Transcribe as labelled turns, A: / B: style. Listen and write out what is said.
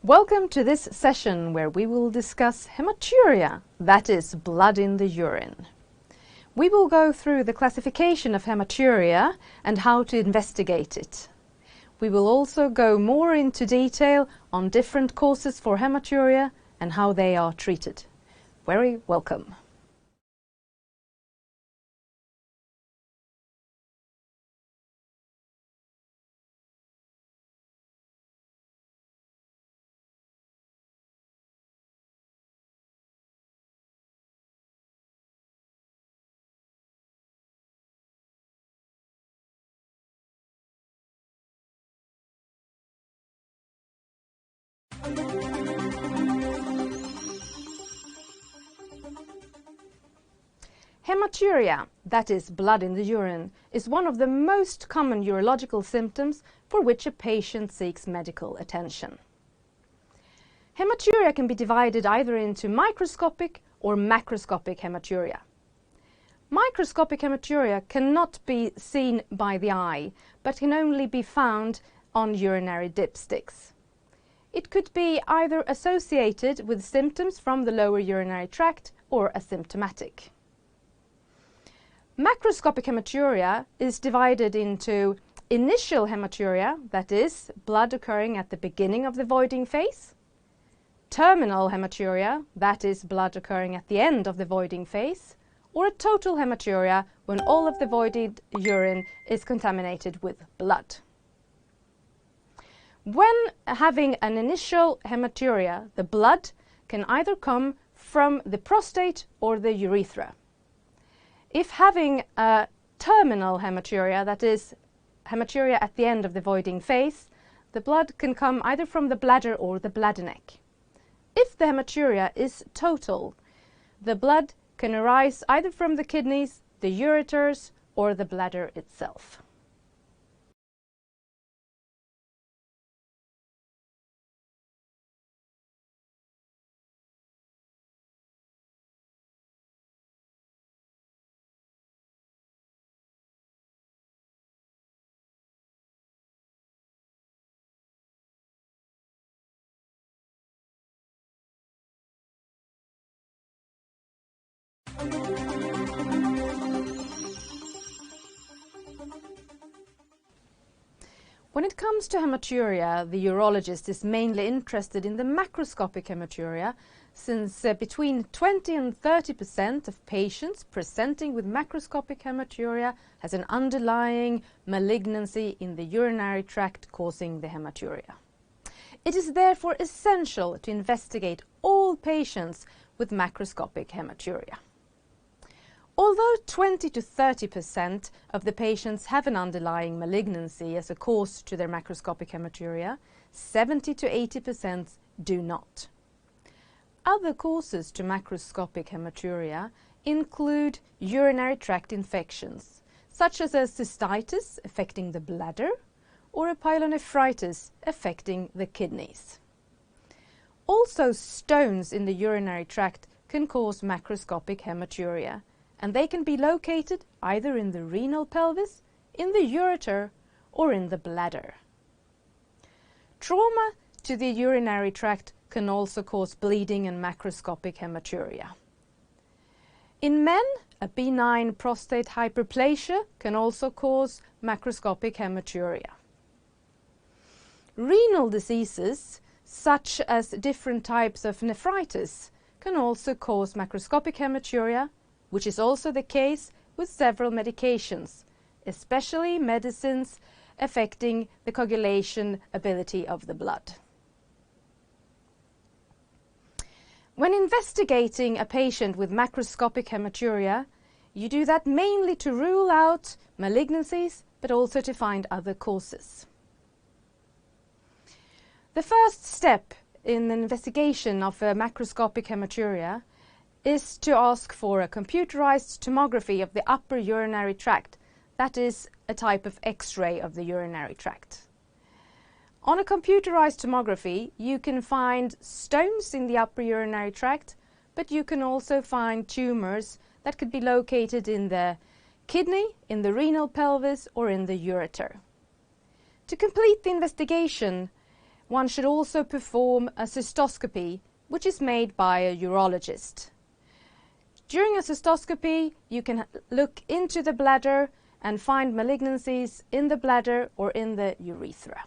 A: Welcome to this session where we will discuss hematuria, that is, blood in the urine. We will go through the classification of hematuria and how to investigate it. We will also go more into detail on different causes for hematuria and how they are treated. Very welcome. Hematuria, that is blood in the urine, is one of the most common urological symptoms for which a patient seeks medical attention. Hematuria can be divided either into microscopic or macroscopic hematuria. Microscopic hematuria cannot be seen by the eye, but can only be found on urinary dipsticks. It could be either associated with symptoms from the lower urinary tract or asymptomatic. Macroscopic hematuria is divided into initial hematuria, that is, blood occurring at the beginning of the voiding phase, terminal hematuria, that is, blood occurring at the end of the voiding phase, or a total hematuria when all of the voided urine is contaminated with blood. When having an initial hematuria, the blood can either come from the prostate or the urethra. If having a terminal hematuria, that is, hematuria at the end of the voiding phase, the blood can come either from the bladder or the bladder neck. If the hematuria is total, the blood can arise either from the kidneys, the ureters, or the bladder itself. When it comes to hematuria, the urologist is mainly interested in the macroscopic hematuria, since between 20 and 30% of patients presenting with macroscopic hematuria has an underlying malignancy in the urinary tract causing the hematuria. It is therefore essential to investigate all patients with macroscopic hematuria. Although 20 to 30% of the patients have an underlying malignancy as a cause to their macroscopic hematuria, 70 to 80% do not. Other causes to macroscopic hematuria include urinary tract infections, such as a cystitis affecting the bladder or a pyelonephritis affecting the kidneys. Also, stones in the urinary tract can cause macroscopic hematuria, and they can be located either in the renal pelvis, in the ureter, or in the bladder. Trauma to the urinary tract can also cause bleeding and macroscopic hematuria. In men, a benign prostate hyperplasia can also cause macroscopic hematuria. Renal diseases, such as different types of nephritis, can also cause macroscopic hematuria, which is also the case with several medications, especially medicines affecting the coagulation ability of the blood. When investigating a patient with macroscopic hematuria, you do that mainly to rule out malignancies, but also to find other causes. The first step in the investigation of a macroscopic hematuria is to ask for a computerized tomography of the upper urinary tract, that is, a type of X-ray of the urinary tract. On a computerized tomography, you can find stones in the upper urinary tract, but you can also find tumors that could be located in the kidney, in the renal pelvis, or in the ureter. To complete the investigation, one should also perform a cystoscopy, which is made by a urologist. During a cystoscopy, you can look into the bladder and find malignancies in the bladder or in the urethra.